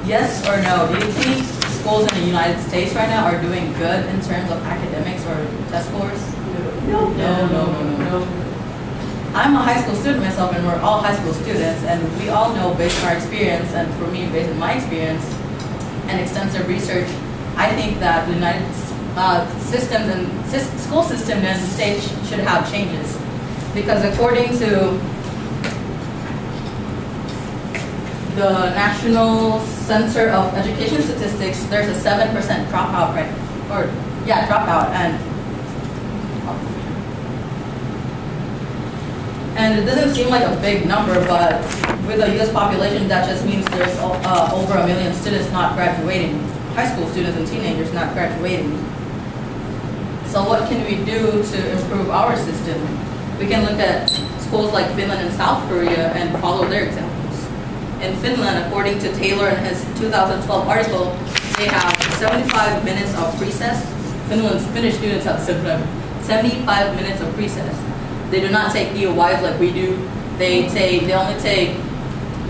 Yes or no? Do you think schools in the United States right now are doing good in terms of academics or test scores? No. No. I'm a high school student myself, and we're all high school students, and we all know based on our experience, and for me, based on my experience and extensive research, I think that the United systems and school system in the United States should have changes. Because according to the National Center of Education Statistics, there's a 7% dropout rate, dropout, and it doesn't seem like a big number, but with the U.S. population, that just means there's over 1 million students not graduating, high school students and teenagers not graduating. So what can we do to improve our system? We can look at schools like Finland and South Korea and follow their examples. In Finland, according to Taylor in his 2012 article, they have 75 minutes of recess. Finnish students have 75 minutes of recess. They do not take EOYs like we do. They only take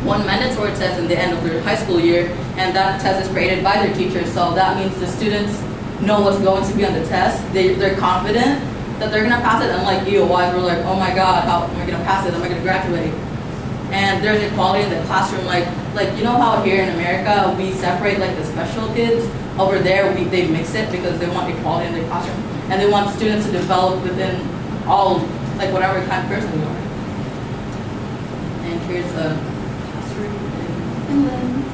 one mandatory test in the end of their high school year, and that test is graded by their teachers. So that means the students know what's going to be on the test. They're confident that they're gonna pass it. Unlike EOYs, we're like, oh my God, how am I gonna pass it? Am I gonna graduate? And there's equality in the classroom, like you know how here in America we separate like the special kids. Over there they mix it because they want equality in their classroom, and they want students to develop within all, like whatever kind of person you are. And here's a classroom in Finland.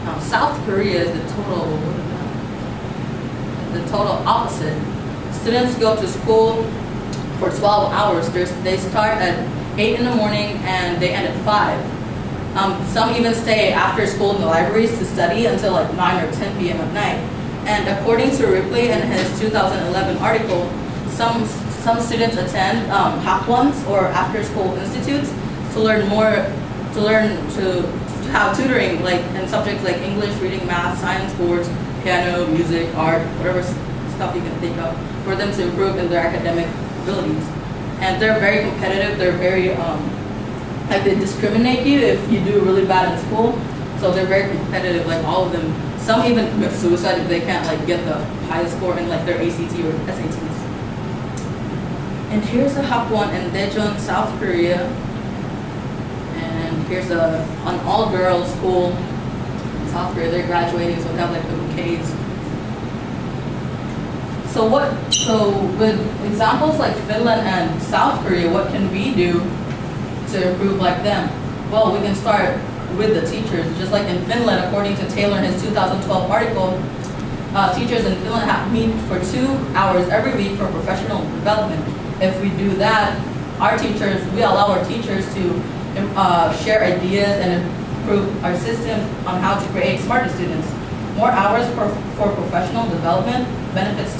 Now South Korea is the total opposite. Students go to school for 12 hours. They start at 8 in the morning and they end at 5. Some even stay after school in the libraries to study until like 9 or 10 p.m. at night. And according to Ripley in his 2011 article, some students attend hackwons or after-school institutes to learn to have tutoring like in subjects like English, reading, math, science, sports, piano, music, art, whatever stuff you can think of, for them to improve in their academic abilities. And they're very competitive. They're very like they discriminate you if you do really bad in school. So they're very competitive. Like all of them. Some even commit suicide if they can't like get the highest score in like their ACT or SATs. And here's a hapwon in Daejeon, South Korea. And here's an all-girls school in South Korea. They're graduating, so they have like the bouquets. So with examples like Finland and South Korea, what can we do to improve like them? Well, we can start with the teachers. Just like in Finland, according to Taylor in his 2012 article, teachers in Finland meet for 2 hours every week for professional development. If we do that, we allow our teachers to share ideas and improve our system on how to create smarter students. More hours for professional development benefits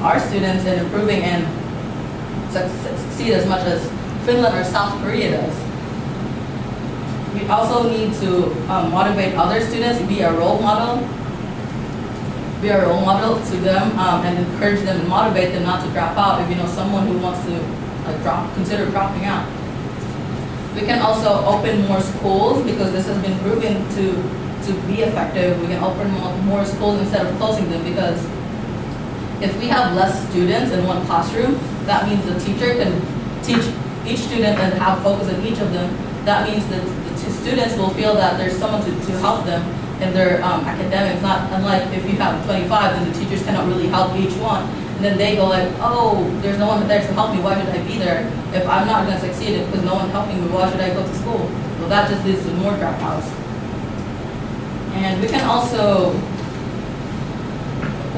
our students in improving and succeed as much as Finland or South Korea does. We also need to motivate other students, be a role model to them, and encourage them and motivate them not to drop out. If you know someone who wants to consider dropping out. We can also open more schools because this has been proven to be effective. We can open more schools instead of closing them, because if we have less students in one classroom, that means the teacher can teach each student and have focus on each of them. That means that the students will feel that there's someone to help them in their academics. Not unlike if you have 25, then the teachers cannot really help each one. And then they go like, oh, there's no one there to help me, why should I be there? If I'm not going to succeed because no one's helping me, why should I go to school? Well, that just leads to more dropouts. And we can also,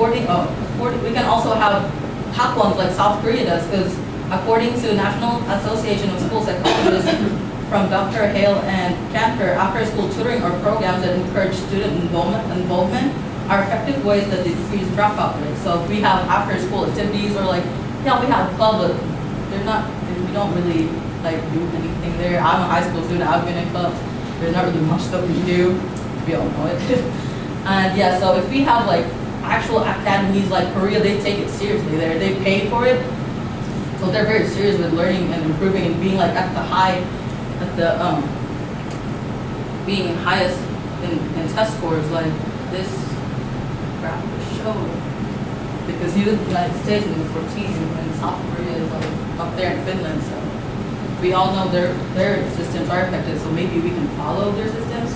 we can also have hackwons like South Korea does, because according to National Association of School Psychologists from Dr. Hale and Cantor, after-school tutoring or programs that encourage student involvement are effective ways that decrease dropout rates. So if we have after-school activities, or like, yeah, we have clubs, but we don't really like do anything there. I'm a high school student. I've been in clubs. There's not really much that we do. We all know it. And yeah, so if we have like actual academies like Korea, they take it seriously there. They pay for it. So they're very serious with learning and improving and being like at the being highest in test scores, like this graph will show. Because he was in the United States in 14, and South Korea is like up there in Finland, so we all know their systems are effective, so maybe we can follow their systems.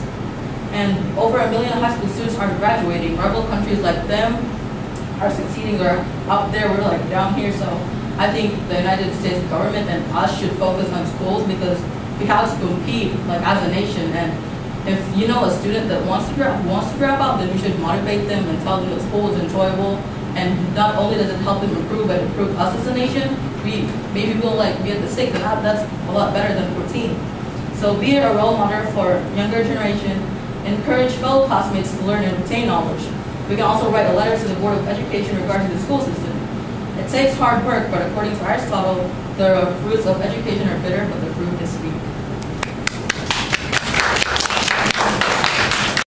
And over 1 million high school students are graduating. Rival countries like them are succeeding, or up there, we're like down here. So I think the United States government and us should focus on schools, because we have to compete like as a nation. And if you know a student that wants to grab out, then we should motivate them and tell them that school is enjoyable. And not only does it help them improve, but improve us as a nation. Maybe we'll like be at the 6, and that's a lot better than 14. So be a role model for younger generation. Encourage fellow classmates to learn and retain knowledge. We can also write a letter to the Board of Education regarding the school system. It takes hard work, but according to Aristotle, the fruits of education are bitter, but the fruit is sweet.